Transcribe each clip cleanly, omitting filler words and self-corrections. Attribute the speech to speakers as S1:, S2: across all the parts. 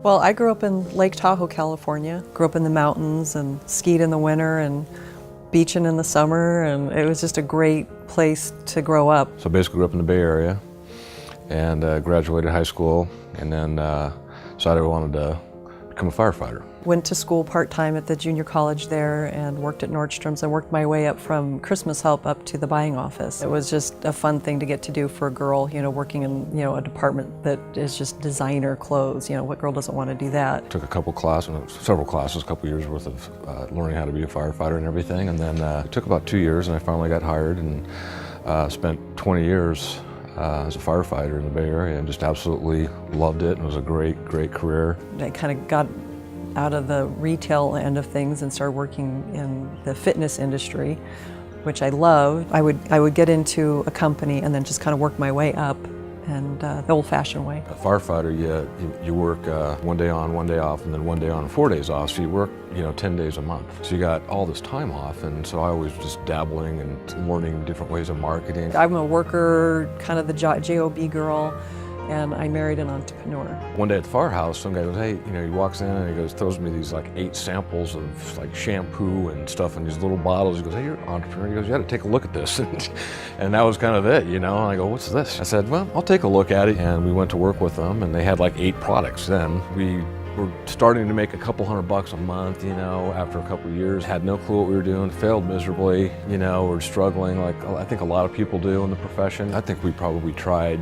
S1: Well, I grew up in Lake Tahoe, California. Grew up in the mountains and skied in the winter and beaching in the summer, and it was just a great place to grow up.
S2: So basically grew up in the Bay Area and graduated high school, and then decided I wanted to become a firefighter.
S1: Went to school part-time at the junior college there and worked at Nordstrom's. I worked my way up from Christmas help up to the buying office. It was just a fun thing to get to do for a girl, working in, a department that is just designer clothes. What girl doesn't want to do that?
S2: Took a couple classes, several classes, a couple years worth of learning how to be a firefighter and everything, and then it took about 2 years and I finally got hired and spent 20 years as a firefighter in the Bay Area and just absolutely loved it. It was a great career.
S1: I kind of got out of the retail end of things and started working in the fitness industry, which I love. I would get into a company and then just kind of work my way up, and the old-fashioned way.
S2: A firefighter, you work 1 day on, 1 day off, and then 1 day on, 4 days off. So you work, 10 days a month. So you got all this time off, and so I was just dabbling and learning different ways of marketing.
S1: I'm a worker, kind of the job girl, and I married an entrepreneur.
S2: One day at the firehouse, some guy goes, hey, he walks in and he goes, throws me these like 8 samples of like shampoo and stuff in these little bottles. He goes, hey, you're an entrepreneur. He goes, you got to take a look at this. And that was kind of it, And I go, what's this? I said, well, I'll take a look at it. And we went to work with them, and they had like 8 products then. We were starting to make a couple $100 a month, after a couple of years. Had no clue what we were doing, failed miserably, we're struggling like I think a lot of people do in the profession. I think we probably tried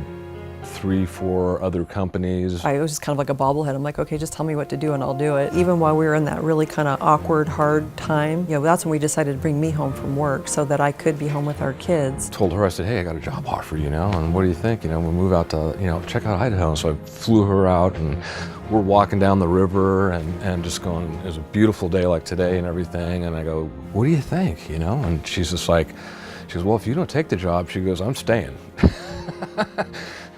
S2: 3-4 other companies.
S1: I was just kind of like a bobblehead. I'm like, okay, just tell me what to do and I'll do it. Even while we were in that really kind of awkward, hard time, that's when we decided to bring me home from work so that I could be home with our kids.
S2: Told her, I said, hey, I got a job offer, and what do you think? We'll move out to, check out Idaho. So I flew her out, and we're walking down the river and just going, it was a beautiful day like today and everything. And I go, what do you think? And she's just like, she goes, well, if you don't take the job, she goes, I'm staying.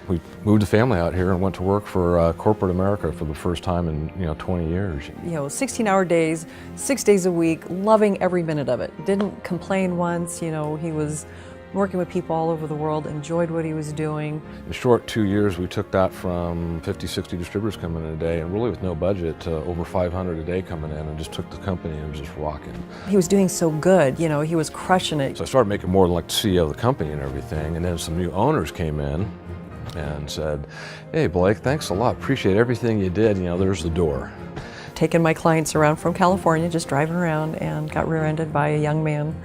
S2: We moved the family out here and went to work for corporate America for the first time in 20 years.
S1: 16-hour days, 6 days a week, loving every minute of it. Didn't complain once. He was working with people all over the world, enjoyed what he was doing.
S2: In a short 2 years, we took that from 50, 60 distributors coming in a day, and really with no budget, to over 500 a day coming in, and just took the company and was just rocking.
S1: He was doing so good, he was crushing it.
S2: So I started making more than like the CEO of the company and everything, and then some new owners came in and said, hey Blake, thanks a lot, appreciate everything you did, there's the door.
S1: Taking my clients around from California, just driving around, and got rear-ended by a young man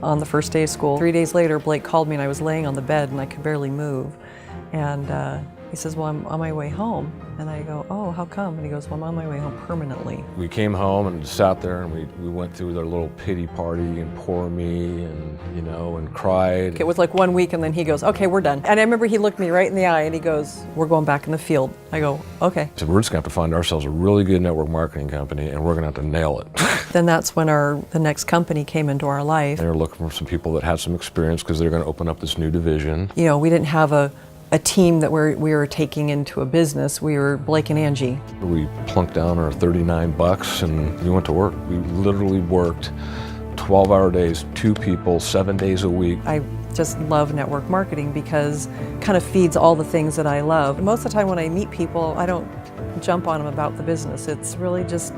S1: on the first day of school. 3 days later, Blake called me and I was laying on the bed and I could barely move. And he says, well, I'm on my way home. And I go, oh, how come? And he goes, well, I'm on my way home permanently.
S2: We came home and sat there and we went through their little pity party and poor me and, and cried.
S1: It was like 1 week and then he goes, okay, we're done. And I remember he looked me right in the eye and he goes, we're going back in the field. I go, okay.
S2: So we're just gonna have to find ourselves a really good network marketing company and we're gonna have to nail it.
S1: Then that's when the next company came into our life.
S2: They were looking for some people that had some experience because they're gonna open up this new division.
S1: We didn't have a team that we were taking into a business. We were Blake and Angie.
S2: We plunked down our $39 and we went to work. We literally worked 12-hour days, 2 people, 7 days a week.
S1: I just love network marketing because it kind of feeds all the things that I love. Most of the time when I meet people, I don't jump on them about the business. It's really just,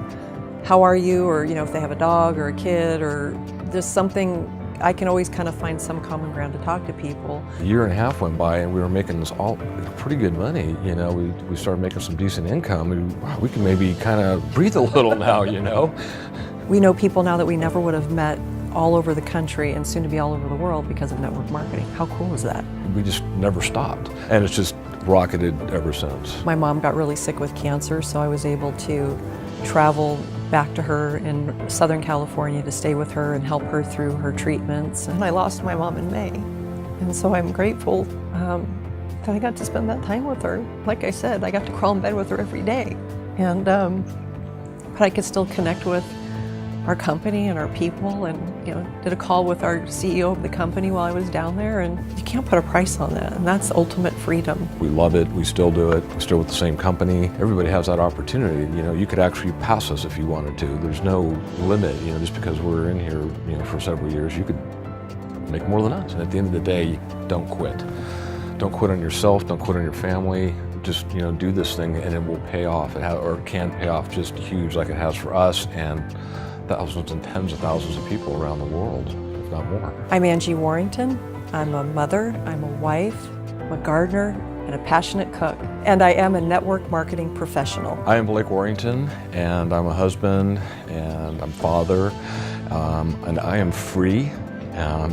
S1: how are you? Or, if they have a dog or a kid or just something. I can always kind of find some common ground to talk to people.
S2: A year and a half went by and we were making this all pretty good money. We started making some decent income. We can maybe kind of breathe a little now,
S1: We know people now that we never would have met all over the country and soon to be all over the world because of network marketing. How cool is that?
S2: We just never stopped. And it's just rocketed ever since.
S1: My mom got really sick with cancer, so I was able to travel back to her in Southern California to stay with her and help her through her treatments. And I lost my mom in May. And so I'm grateful that I got to spend that time with her. Like I said, I got to crawl in bed with her every day. And but I could still connect with our company and our people, and did a call with our CEO of the company while I was down there, and you can't put a price on that, and that's ultimate freedom.
S2: We love it, we still do it, we're still with the same company. Everybody has that opportunity. You could actually pass us if you wanted to. There's no limit, just because we're in here, for several years, you could make more than us. And at the end of the day, don't quit. Don't quit on yourself, don't quit on your family. just do this thing and it will pay off. Or it can pay off just huge, like it has for us and thousands and tens of thousands of people around the world, if not more.
S1: I'm Angie Warrington. I'm a mother, I'm a wife, I'm a gardener, and a passionate cook. And I am a network marketing professional.
S2: I am Blake Warrington, and I'm a husband, and I'm father, and I am free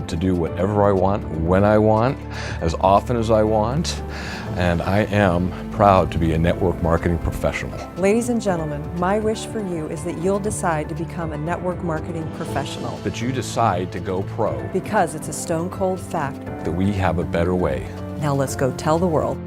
S2: to do whatever I want, when I want, as often as I want, and I am proud to be a network marketing professional.
S1: Ladies and gentlemen, my wish for you is that you'll decide to become a network marketing professional.
S2: That you decide to go pro.
S1: Because it's a stone cold fact
S2: That we have a better way.
S1: Now let's go tell the world.